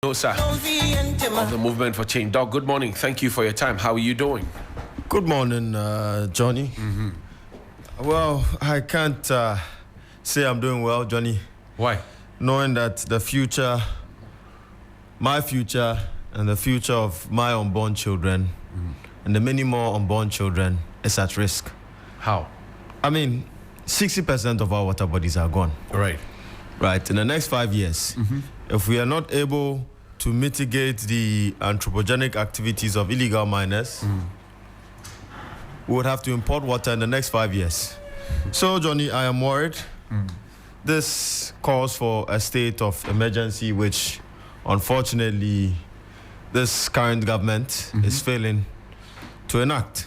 No, sir. Of the Movement for Change. Doc, good morning. Thank you for your time. How are you doing? Good morning, Johnny. Well, I can't say I'm doing well, Johnny. Why? Knowing that the future, my future, and the future of my unborn children, and the many more unborn children is at risk. How? I mean, 60% of our water bodies are gone. Right. Right. In the next 5 years, if we are not able to mitigate the anthropogenic activities of illegal miners, we would have to import water in the next 5 years. So, Johnny, I am worried. This calls for a state of emergency, which, unfortunately, this current government is failing to enact.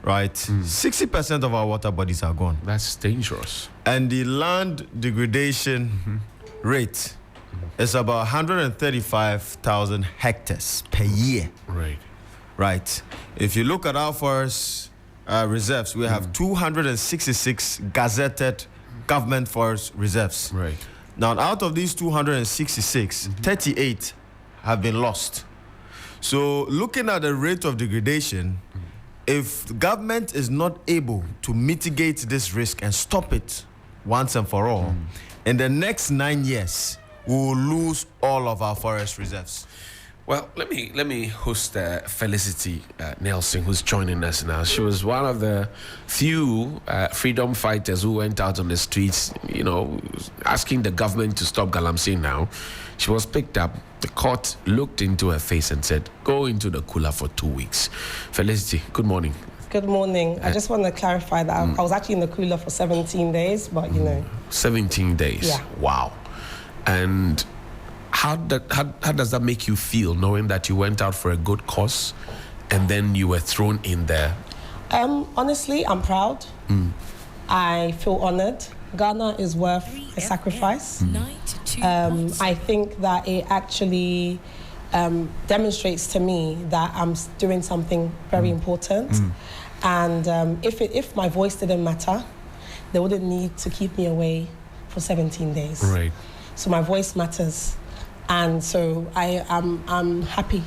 Right? 60% of our water bodies are gone. That's dangerous. And the land degradation rate is about 135,000 hectares per year. Right. Right. If you look at our forest reserves, we have 266 gazetted government forest reserves. Right. Now, out of these 266, 38 have been lost. So, looking at the rate of degradation, if the government is not able to mitigate this risk and stop it once and for all, in the next 9 years, we will lose all of our forest reserves. Well, let me host Felicity Nelson, who's joining us now. She was one of the few freedom fighters who went out on the streets, you know, asking the government to stop Galamsey now. She was picked up. The court looked into her face and said, go into the cooler for 2 weeks. Felicity, good morning. Good morning. I just want to clarify that I was actually in the cooler for 17 days, but you know. 17 days? Yeah. Wow. And how does that make you feel, knowing that you went out for a good cause and then you were thrown in there? Honestly, I'm proud. I feel honored. Ghana is worth a sacrifice. I think that it actually demonstrates to me that I'm doing something very important. And if my voice didn't matter, they wouldn't need to keep me away for 17 days. Right. So my voice matters. And so I'm happy.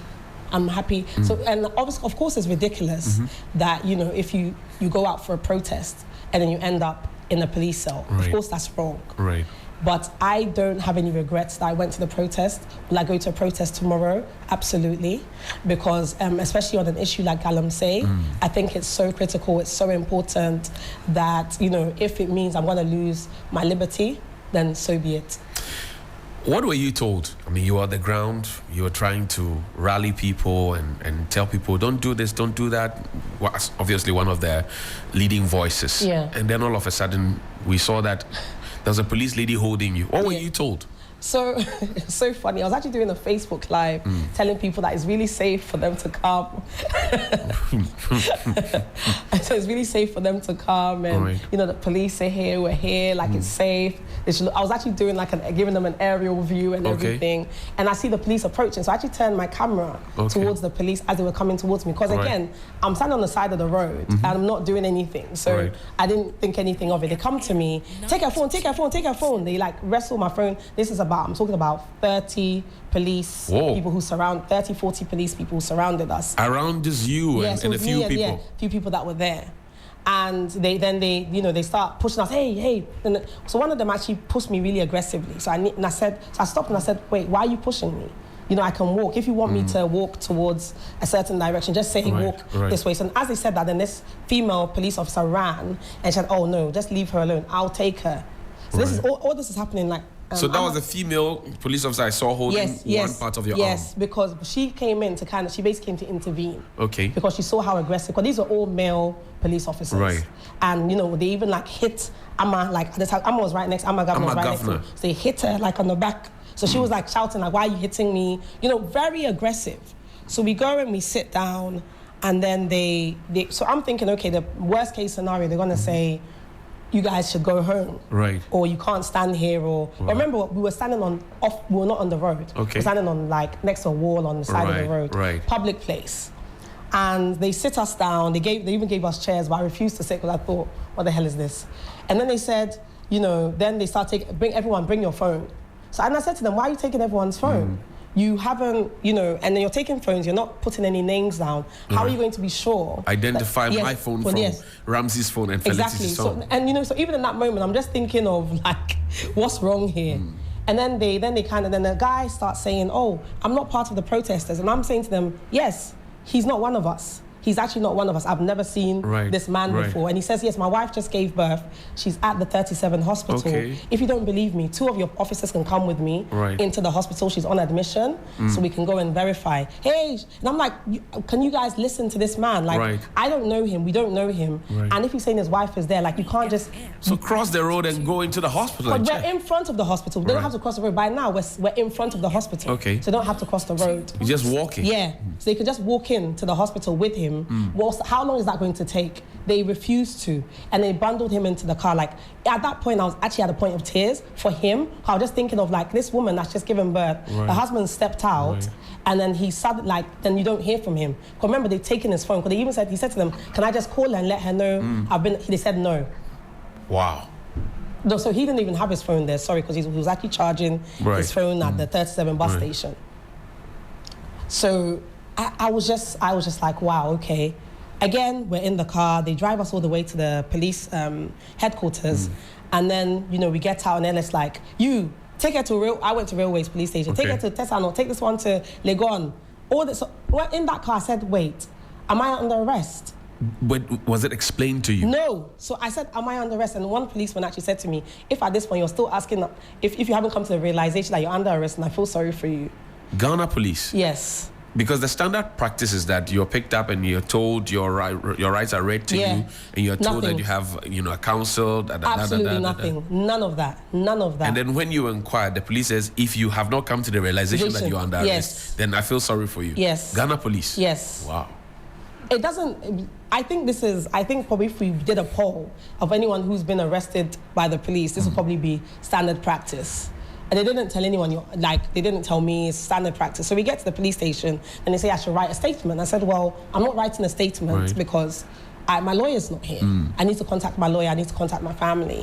I'm happy. So, and of course it's ridiculous that, you know, if you go out for a protest and then you end up in a police cell. Right. Of course that's wrong. Right. But I don't have any regrets that I went to the protest. Will I go to a protest tomorrow? Absolutely. Because especially on an issue like Galamsey, I think it's so critical, it's so important that, you know, if it means I'm going to lose my liberty, then so be it. What were you told? I mean, you were on the ground, you were trying to rally people and tell people, don't do this, don't do that. Was obviously one of their leading voices. Yeah. And then all of a sudden, we saw that there's a police lady holding you. What were you told? So, it's so funny. I was actually doing a Facebook Live telling people that it's really safe for them to come. So it's really safe for them to come and, you know, the police are here, we're here, like it's safe. I was actually doing like giving them an aerial view and everything. And I see the police approaching. So I actually turned my camera towards the police as they were coming towards me. Because again, I'm standing on the side of the road and I'm not doing anything. So I didn't think anything of it. They come to me, take her phone, take her phone, take her phone. They like wrestle my phone. I'm talking about 30 police people who 30, 40 police people who surrounded us. Around just you and a few people? Yeah, a few people that were there. And they start pushing us, hey. And so one of them actually pushed me really aggressively. So I stopped and I said, wait, why are you pushing me? You know, I can walk. If you want me to walk towards a certain direction, just say walk this way. So as they said that, then this female police officer ran and said, oh no, just leave her alone. I'll take her. So this is all this is happening like. So that was a female police officer I saw holding one part of your arm? Yes, because she came in to she basically came to intervene. Okay. Because she saw how aggressive, because these are all male police officers. Right. And, you know, they even like hit Amma, like at the time, Amma was right next, Amma Governor was right next to her. So they hit her like on the back. So she was like shouting like, why are you hitting me? You know, very aggressive. So we go and we sit down and then so I'm thinking, okay, the worst case scenario, they're gonna say, you guys should go home. Right. Or you can't stand here, or remember we were standing we were not on the road. Okay. We were standing on like next to a wall on the side of the road. Right. Public place. And they sit us down, they even gave us chairs, but I refused to sit because I thought, what the hell is this? And then they said, you know, then they start bring your phone. So and I said to them, why are you taking everyone's phone? you haven't, you know, and then you're taking phones, you're not putting any names down. How are you going to be sure? Identify my phone from Ramsey's phone and Felicity's phone. So, and you know, so even in that moment, I'm just thinking of like, what's wrong here? And then the guy starts saying, oh, I'm not part of the protesters. And I'm saying to them, yes, he's not one of us. He's actually not one of us. I've never seen this man before. And he says, yes, my wife just gave birth. She's at the 37 hospital. Okay. If you don't believe me, 2 of your officers can come with me into the hospital. She's on admission, so we can go and verify. Hey, and I'm like, can you guys listen to this man? Like, I don't know him. We don't know him. And if he's saying his wife is there, like, you can't just... So cross the road and go into the hospital. But we're in front of the hospital. They don't have to cross the road. By now, we're in front of the hospital. Okay. So they don't have to cross the road. You're just walking. Yeah. So they could just walk into the hospital with him. How long is that going to take? They refused to. And they bundled him into the car. Like, at that point, I was actually at a point of tears for him. I was just thinking of, like, this woman that's just given birth. Her husband stepped out. And then he said, like, then you don't hear from him. Because remember, they've taken his phone. Because he said to them, can I just call her and let her know They said no. Wow. No, so he didn't even have his phone there, sorry, because he was actually charging his phone at the 37 bus station. So I was just like, wow, okay. Again, we're in the car. They drive us all the way to the police headquarters. And then, you know, we get out and then it's like, you, take her to I went to Railways police station. Take her to Tesano, take this one to Legon. All this. So, in that car, I said, wait, am I under arrest? But was it explained to you? No. So I said, am I under arrest? And one policeman actually said to me, if at this point you're still asking, if you haven't come to the realization that you're under arrest, and I feel sorry for you. Ghana police? Yes. Because the standard practice is that you're picked up and you're told your rights are read to you, and you're told that you have, you know, a counsel. Absolutely nothing. None of that. None of that. And then when you inquire, the police says, if you have not come to the realization that you're under arrest, then I feel sorry for you. Yes. Ghana police? Yes. Wow. It doesn't... I think probably if we did a poll of anyone who's been arrested by the police, this would probably be standard practice. And they didn't tell anyone, they didn't tell me it's standard practice. So we get to the police station and they say I should write a statement. I said, well, I'm not writing a statement because my lawyer's not here. I need to contact my lawyer, I need to contact my family.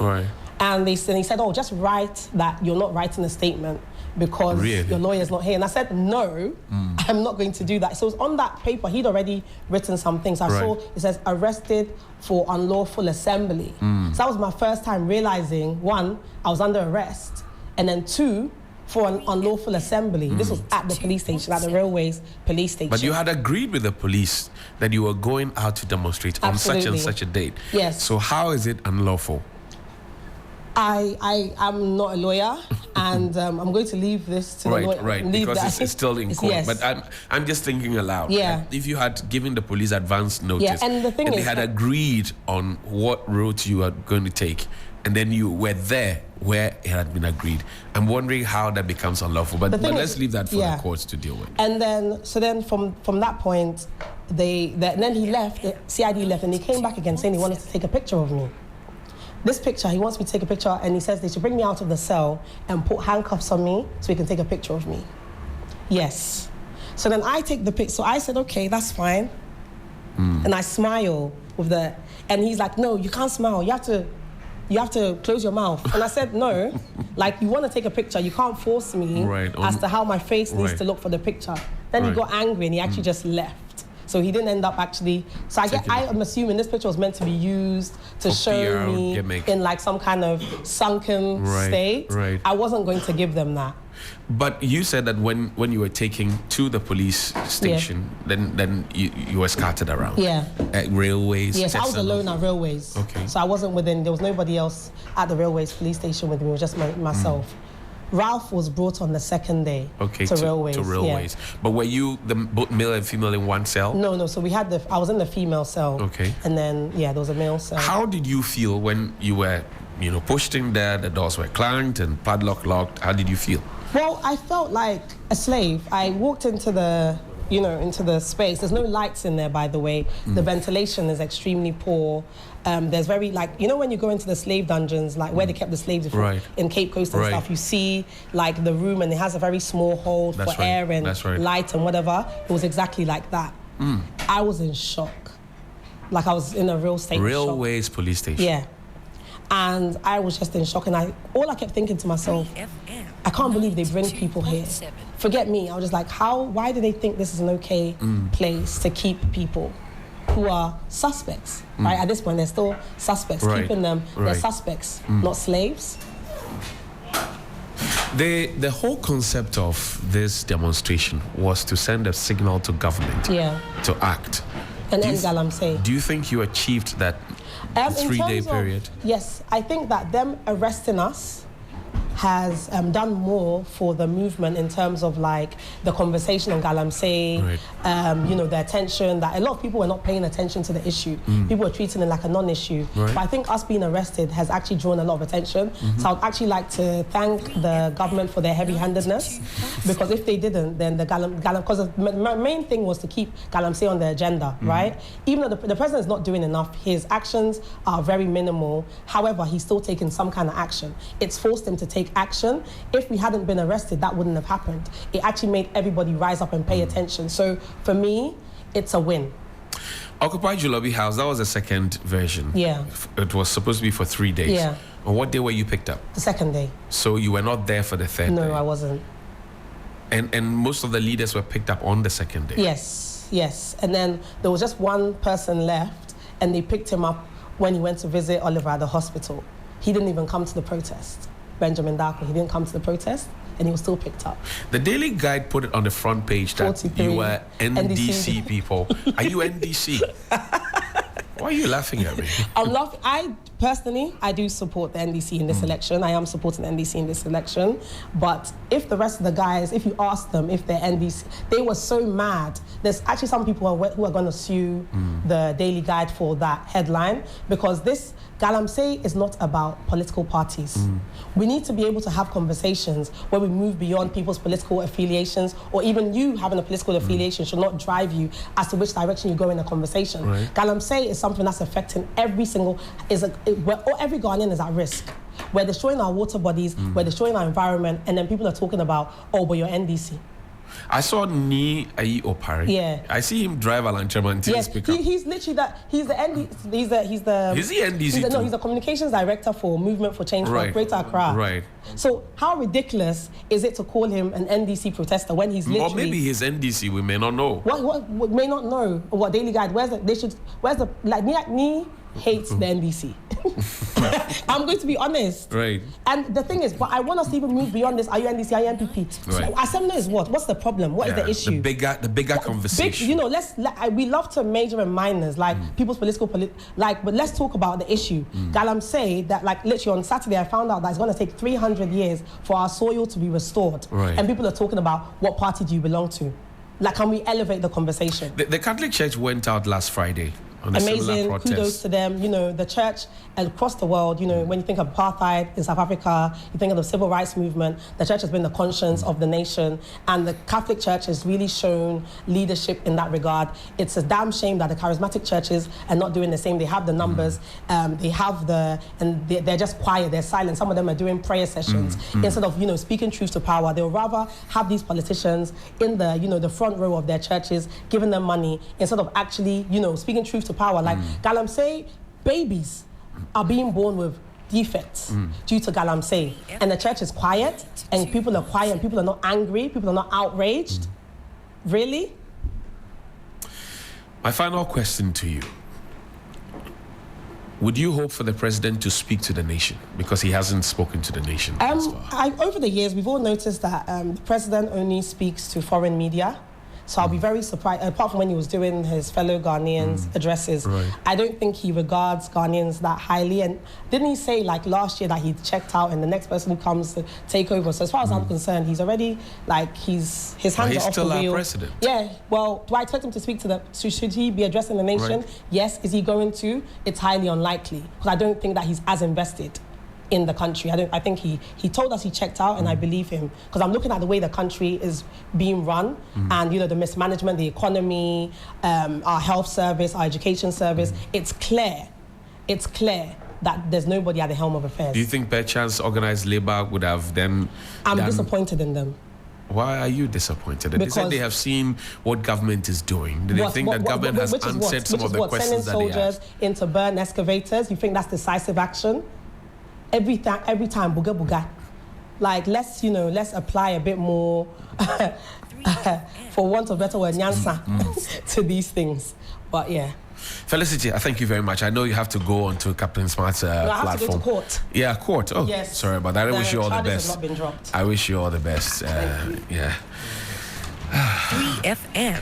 And he said, oh, just write that you're not writing a statement because your lawyer's not here. And I said, no, I'm not going to do that. So it was on that paper, he'd already written some things. I saw, it says, arrested for unlawful assembly. So that was my first time realizing, 1, I was under arrest, and then 2, for an unlawful assembly. This was at the police station, at the Railways police station. But you had agreed with the police that you were going out to demonstrate on such and such a date. Yes. So how is it unlawful? I'm not a lawyer, and I'm going to leave this to the lawyer. Right, because it's still in court. But I'm just thinking aloud. Yeah. If you had given the police advance notice, and the thing is, they had agreed on what route you are going to take, and then you were there where it had been agreed, I'm wondering how that becomes unlawful. But let's leave that for the courts to deal with. And then, from that point, then he left, the CID left, and he came back again saying he wanted to take a picture of me. This picture, he wants me to take a picture, and he says they should bring me out of the cell and put handcuffs on me so he can take a picture of me. Yes. So then I take the picture. So I said, okay, that's fine. And I smile and he's like, no, you can't smile. You have to close your mouth. And I said, no, like, you want to take a picture, you can't force me as to how my face needs to look for the picture. Then he got angry and he actually just left. So he didn't end up actually... So I'm assuming this picture was meant to be used to show me in like some kind of sunken state. I wasn't going to give them that. But you said that when you were taken to the police station, then you were scattered around. Yeah. At Railways. Yes, I was alone at Railways. Okay. So I wasn't there was nobody else at the Railways police station with me. It was just myself. Ralph was brought on the second day to Railways. To Railways. Yeah. But were you both male and female in one cell? No. So we had I was in the female cell. Okay. And then there was a male cell. How did you feel when you were, pushed in there? The doors were clanged and padlock locked. How did you feel? Well, I felt like a slave. I walked into into the space. There's no lights in there, by the way. The ventilation is extremely poor. There's when you go into the slave dungeons, like where they kept the slaves before, in Cape Coast and stuff, you see like the room and it has a very small hole for air and light and whatever. It was exactly like that. I was in shock. Like I was in a real state of shock. Railways police station. Yeah. And I was just in shock, and all I kept thinking to myself, I I can't believe they bring people here. Forget me. I was just like, why do they think this is an okay place to keep people who are suspects, right? At this point, they're still suspects. Keeping them, they're suspects, not slaves. The whole concept of this demonstration was to send a signal to government to act. And Anti-Galamsey. Do you think you achieved that 3-day period? Yes, I think that them arresting us has done more for the movement in terms of like the conversation on Galamsey, you know, the attention that a lot of people were not paying attention to the issue. People were treating it like a non-issue. But I think us being arrested has actually drawn a lot of attention. So I'd actually like to thank the government for their heavy-handedness, because if they didn't, then the because the main thing was to keep Galamsey on the agenda, right? Even though the president is not doing enough, his actions are very minimal. However, he's still taking some kind of action. It's forced him to take action. If we hadn't been arrested, that wouldn't have happened. It actually made everybody rise up and pay attention. So for me, it's a win. Occupy Jolobi House, that was the second version. Yeah. It was supposed to be for 3 days. Yeah. On what day were you picked up? The second day. So you were not there for the third day? No, I wasn't. And most of the leaders were picked up on the second day? Yes. And then there was just one person left, and they picked him up when he went to visit Oliver at the hospital. He didn't even come to the protest. Benjamin Darko, he didn't come to the protest, and he was still picked up. The Daily Guide put it on the front page that you were NDC people. Are you NDC? Why are you laughing at me? I'm laughing. I personally do support the NDC in this election. I am supporting the NDC in this election. But if the rest of the guys, if you ask them if they're NDC, they were so mad. There's actually some people who are going to sue the Daily Guide for that headline, because this Galamsey is not about political parties. We need to be able to have conversations where we move beyond people's political affiliations, or even you having a political affiliation should not drive you as to which direction you go in a conversation. Galamsey is something that's affecting every Ghanaian is at risk. We're destroying our water bodies, we're destroying our environment, and then people are talking about, oh, but you're NDC. I saw Ni Ayi Opari. Yeah. I see him drive Alan Chairman. Yes, he's literally that. He's the NDC. Is he NDC? He's the communications director for Movement for Change for Greater Accra. Right. So how ridiculous is it to call him an NDC protester when he's literally? Or maybe he's NDC. We may not know. What may not know? What Daily Guide? Ni hates the NDC. I'm going to be honest. Right. And the thing is, but I want us to even move beyond this. Are you NDC? Are you NPP? Right. So assembly is what? What's the problem? What is the issue? The bigger conversation. You know, we love to major and minors, like people's political, but let's talk about the issue. Galamsey, that like literally on Saturday, I found out that it's going to take 300 years for our soil to be restored. Right. And people are talking about, what party do you belong to? Like, can we elevate the conversation? The Catholic Church went out last Friday. Amazing, kudos to them. You know, the church across the world, you know, when you think of apartheid in South Africa, you think of the civil rights movement, the church has been the conscience of the nation, and the Catholic Church has really shown leadership in that regard. It's a damn shame that the charismatic churches are not doing the same. They have the numbers, they have they're just quiet, they're silent. Some of them are doing prayer sessions. Instead of, you know, speaking truth to power, they'll rather have these politicians in the, you know, the front row of their churches, giving them money, instead of actually, you know, speaking truth to power. Like Galamsey, babies are being born with defects due to Galamsey, and the church is quiet, and people are quiet, and people are not angry, people are not outraged. Really? My final question to you: would you hope for the president to speak to the nation, because he hasn't spoken to the nation thus far? Over the years, we've all noticed that the president only speaks to foreign media. So I'll be very surprised, apart from when he was doing his fellow Ghanaians addresses, I don't think he regards Ghanaians that highly. And didn't he say, like, last year that he checked out and the next person who comes to take over? So as far as I'm concerned, he's already, like, his hands are off the wheel. He's still our president. Yeah, well, do I expect him to speak to should he be addressing the nation? Yes. Is he going to? It's highly unlikely, because I don't think that he's as invested in the country. I think he told us he checked out, and I believe him, because I'm looking at the way the country is being run, and, you know, the mismanagement, the economy, our health service, our education service. It's clear that there's nobody at the helm of affairs. Do you think perchance organized labor would have then I'm disappointed in them. Why are you disappointed? They said they have seen what government is doing. Do they think that government has answered some of the questions that they had? Sending soldiers in to burn excavators, you think that's decisive action? Every time, booga booga. like let's apply a bit more, for want of a better word, nyansa, to these things. But yeah. Felicity, I thank you very much. I know you have to go onto Captain Smart's platform. I have to go to court. Yeah, court. Oh, yes. Sorry about that. I wish you all the best. Charges have not been dropped. I wish you all the best. Yeah. 3FM.